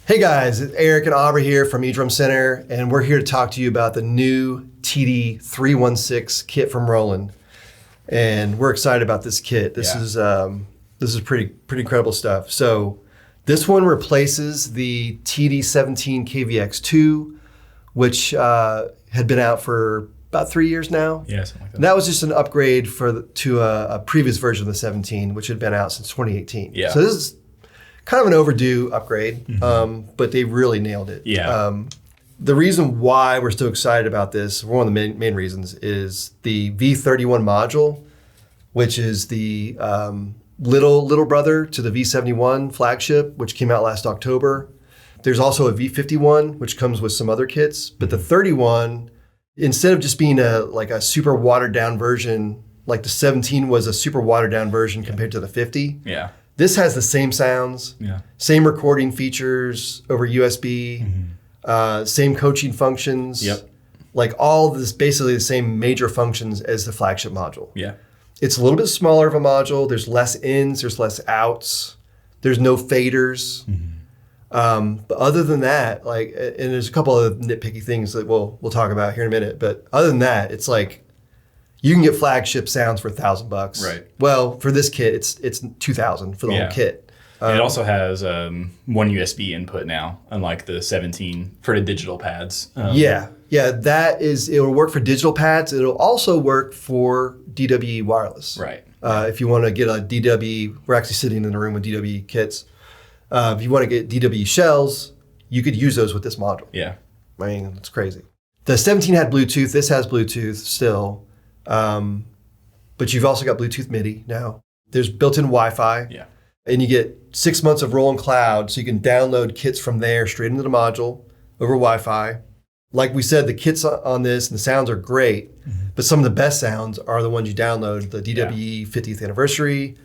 Hey guys, it's Eric and Aubrey here from Edrumcenter, and we're here to talk to you about the new TD316 kit from Roland. And we're excited about this kit. This is pretty incredible stuff. So this one replaces the TD17 KVX2, which had been out for about 3 years now. Yeah, something like that. And that was just an upgrade to a previous version of the 17, which had been out since 2018. Yeah. So this is kind of an overdue upgrade, but they really nailed it. Yeah. The reason why we're so excited about this, one of the main reasons, is the V31 module, which is the little brother to the V71 flagship, which came out last October. There's also a V51, which comes with some other kits, but the 31, instead of just being a super watered down version, like the 17 was a super watered down version compared to the 50. Yeah. This has the same sounds, same recording features over USB, same coaching functions. Yep. Like all this, basically the same major functions as the flagship module. Yeah. It's a little bit smaller of a module. There's less ins, there's less outs. There's no faders. But other than that, and there's a couple of nitpicky things that we'll talk about here in a minute. But other than that, it's like, you can get flagship sounds for $1,000. Right. Well, for this kit, it's $2,000 for the whole kit. It also has one USB input now, unlike the 17 for the digital pads. It'll work for digital pads. It'll also work for DWE wireless. Right. If you want to get a DWE, we're actually sitting in a room with DWE kits. If you want to get DWE shells, you could use those with this module. Yeah. I mean, it's crazy. The 17 had Bluetooth. This has Bluetooth still. But you've also got Bluetooth MIDI now. There's built-in Wi-Fi. Yeah. And you get 6 months of Roland Cloud, so you can download kits from there straight into the module over Wi-Fi. Like we said, the kits on this and the sounds are great, but some of the best sounds are the ones you download, the DWE 50th anniversary,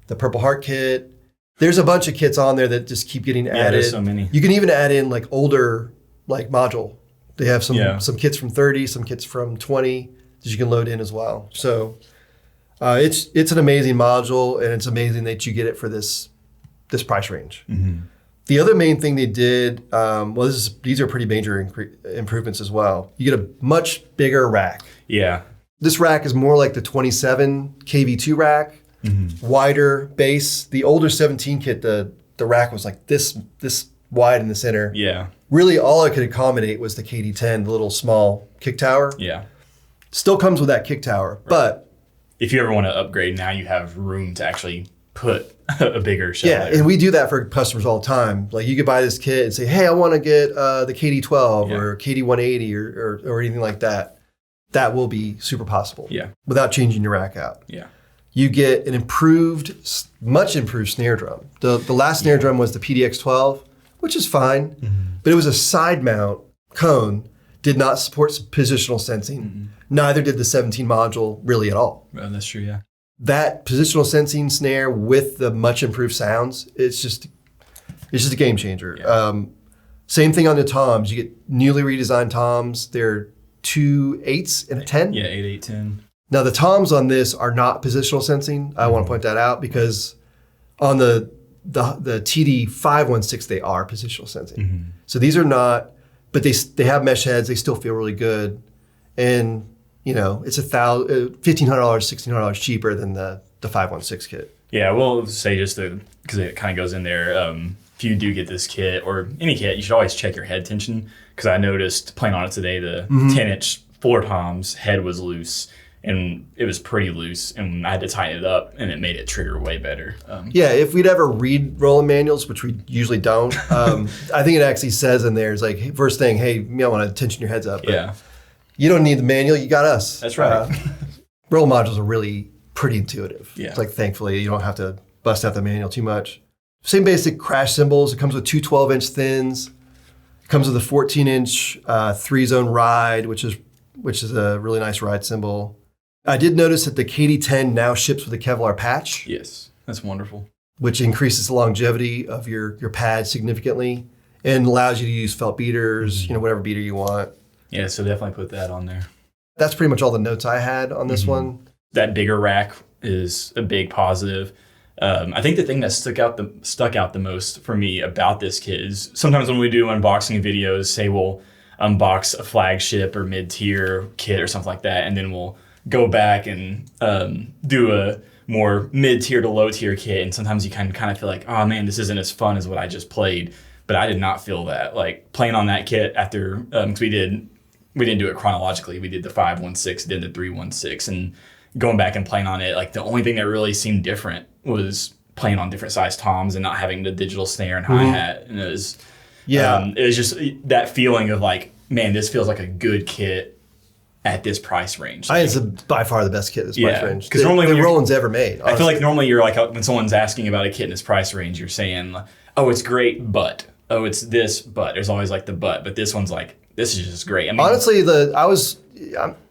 the Purple Heart kit. There's a bunch of kits on there that just keep getting added. There's so many. You can even add in older module. They have some kits from 30, some kits from 20 that you can load in as well. So it's an amazing module, and it's amazing that you get it for this price range. The other main thing they did, these are pretty major improvements as well. You get a much bigger rack. Yeah. This rack is more like the 27 KV2 rack, wider base. The older 17 kit, the rack was like this wide in the center. Yeah. Really, all it could accommodate was the KD10, the little small kick tower. Yeah. Still comes with that kick tower, but if you ever want to upgrade, now you have room to actually put a bigger shell. Yeah, there. and we do that for customers all the time. Like, you could buy this kit and say, hey, I want to get the KD12 or KD180 or anything like that. That will be super possible. Yeah. Without changing your rack out. Yeah. You get an much improved snare drum. The last snare drum was the PDX12, which is fine, but it was a side mount cone, did not support positional sensing. Neither did the 17 module really at all. Well, that's true, yeah. That positional sensing snare with the much improved sounds, it's just a game changer. Yeah. Same thing on the toms. You get newly redesigned toms. They're 2 8s and a 10. Yeah, 8, 8, 10. Now the toms on this are not positional sensing. I want to point that out because on the TD516 they are positional sensing. So these are not, but they have mesh heads. They still feel really good, and it's $1,500, $1,600 cheaper than the 516 kit. Yeah, we'll say just because it kind of goes in there. If you do get this kit or any kit, you should always check your head tension, because I noticed playing on it today, the 10-inch floor toms head was loose, and it was pretty loose, and I had to tighten it up, and it made it trigger way better. If we'd ever read Roland manuals, which we usually don't, I think it actually says in there, it's like, hey, first thing, hey, I want to tension your heads up. Yeah. You don't need the manual, you got us. That's right. Roland modules are really pretty intuitive. Yeah. It's like, thankfully, you don't have to bust out the manual too much. Same basic crash cymbals. It comes with 2 12-inch thins. It comes with a 14-inch 3-zone ride, which is a really nice ride cymbal. I did notice that the KD10 now ships with a Kevlar patch. Yes, that's wonderful. Which increases the longevity of your pad significantly and allows you to use felt beaters, whatever beater you want. Yeah, so definitely put that on there. That's pretty much all the notes I had on this one. That bigger rack is a big positive. I think the thing that stuck out the most for me about this kit is sometimes when we do unboxing videos, say we'll unbox a flagship or mid-tier kit or something like that, and then we'll go back and do a more mid-tier to low-tier kit, and sometimes you kind of feel like, oh man, this isn't as fun as what I just played. But I did not feel that. Like playing on that kit after, because we didn't do it chronologically. We did the 516, then the 316, and going back and playing on it, like the only thing that really seemed different was playing on different size toms and not having the digital snare and hi-hat. And it was just that feeling of like, man, this feels like a good kit at this price range. I think it's by far the best kit at this price range. Because normally when Roland's ever made. Honestly. I feel like normally you're like, when someone's asking about a kit in this price range, you're saying, oh, it's great, but, oh, it's this, but. There's always like the but this one's like, this is just great. I mean, honestly,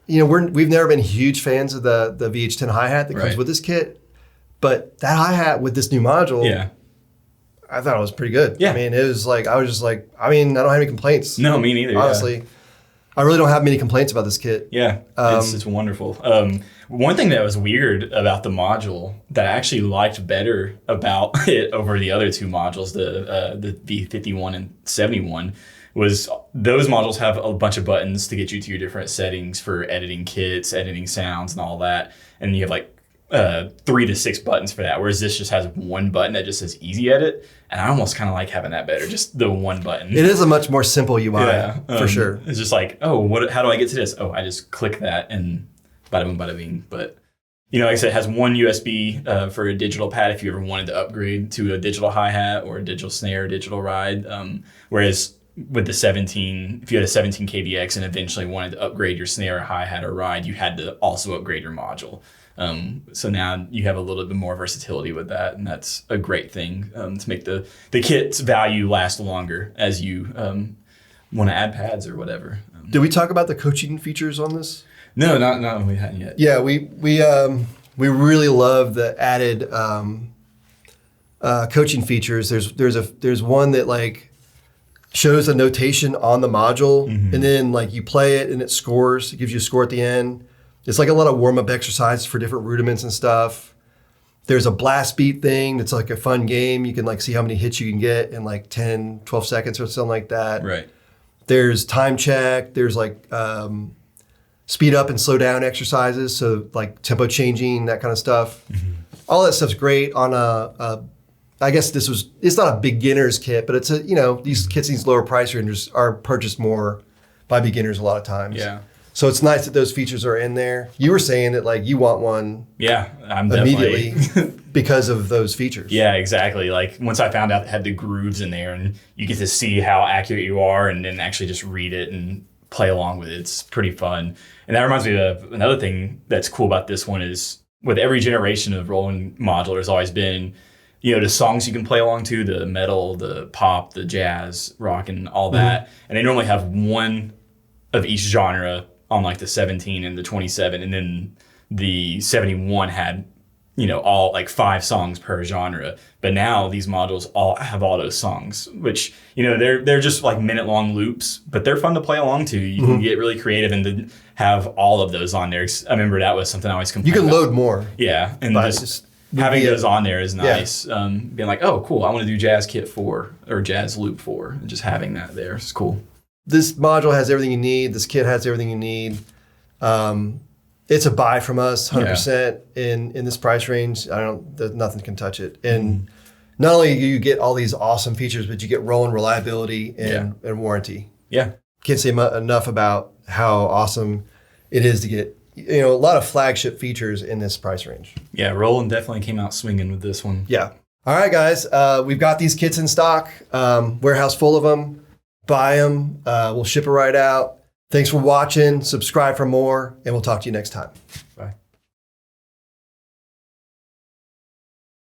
we've never been huge fans of the VH10 hi-hat that comes with this kit, but that hi-hat with this new module, I thought it was pretty good. Yeah. I mean, it was like, I don't have any complaints. No, me neither. Honestly. I really don't have many complaints about this kit. Yeah, it's wonderful. One thing that was weird about the module that I actually liked better about it over the other two modules, the V51 and 71, was those modules have a bunch of buttons to get you to your different settings for editing kits, editing sounds, and all that. And you have like 3 to 6 buttons for that, whereas this just has one button that just says easy edit, and I almost kind of like having that better, just the one button. It is a much more simple UI, for sure. It's just like, oh, how do I get to this? Oh, I just click that and bada boom, bada bing. But like I said, it has one USB for a digital pad if you ever wanted to upgrade to a digital hi-hat or a digital snare, digital ride, whereas with the 17, if you had a 17 KVX and eventually wanted to upgrade your snare, hi-hat, or ride, you had to also upgrade your module. So now you have a little bit more versatility with that, and that's a great thing to make the kit's value last longer as you want to add pads or whatever. Did we talk about the coaching features on this? No, not we hadn't yet. Yeah, we really love the added coaching features. There's one that like shows a notation on the module, and then like you play it and it scores. It gives you a score at the end. It's like a lot of warm-up exercises for different rudiments and stuff. There's a blast beat thing that's like a fun game. You can like see how many hits you can get in like 10, 12 seconds or something like that. Right. There's time check. There's like speed up and slow down exercises. So like tempo changing, that kind of stuff. All that stuff's great on I guess it's not a beginner's kit, but it's these kits in these lower price ranges are purchased more by beginners a lot of times. Yeah. So it's nice that those features are in there. You were saying that like you want one I'm immediately because of those features. Yeah, exactly. Like once I found out it had the grooves in there and you get to see how accurate you are and then actually just read it and play along with it, it's pretty fun. And that reminds me of another thing that's cool about this one is with every generation of Roland module, there's always been, the songs you can play along to, the metal, the pop, the jazz, rock, and all that. And they normally have one of each genre on like the 17 and the 27, and then the 71 had, all like 5 songs per genre. But now these modules all have all those songs, which, they're just like minute-long loops, but they're fun to play along to. You can get really creative and then have all of those on there. I remember that was something I always complained about. You can load more. Yeah, and just having those on there is nice. Yeah. Being like, oh, cool, I want to do Jazz Kit 4 or Jazz Loop 4, and just having that there is cool. This module has everything you need. This kit has everything you need. It's a buy from us, 100% in this price range. Nothing can touch it. And not only do you get all these awesome features, but you get Roland reliability and warranty. Yeah. Can't say enough about how awesome it is to get a lot of flagship features in this price range. Yeah, Roland definitely came out swinging with this one. Yeah. All right, guys. We've got these kits in stock. Warehouse full of them. Buy them. We'll ship it right out. Thanks for watching. Subscribe for more, and we'll talk to you next time.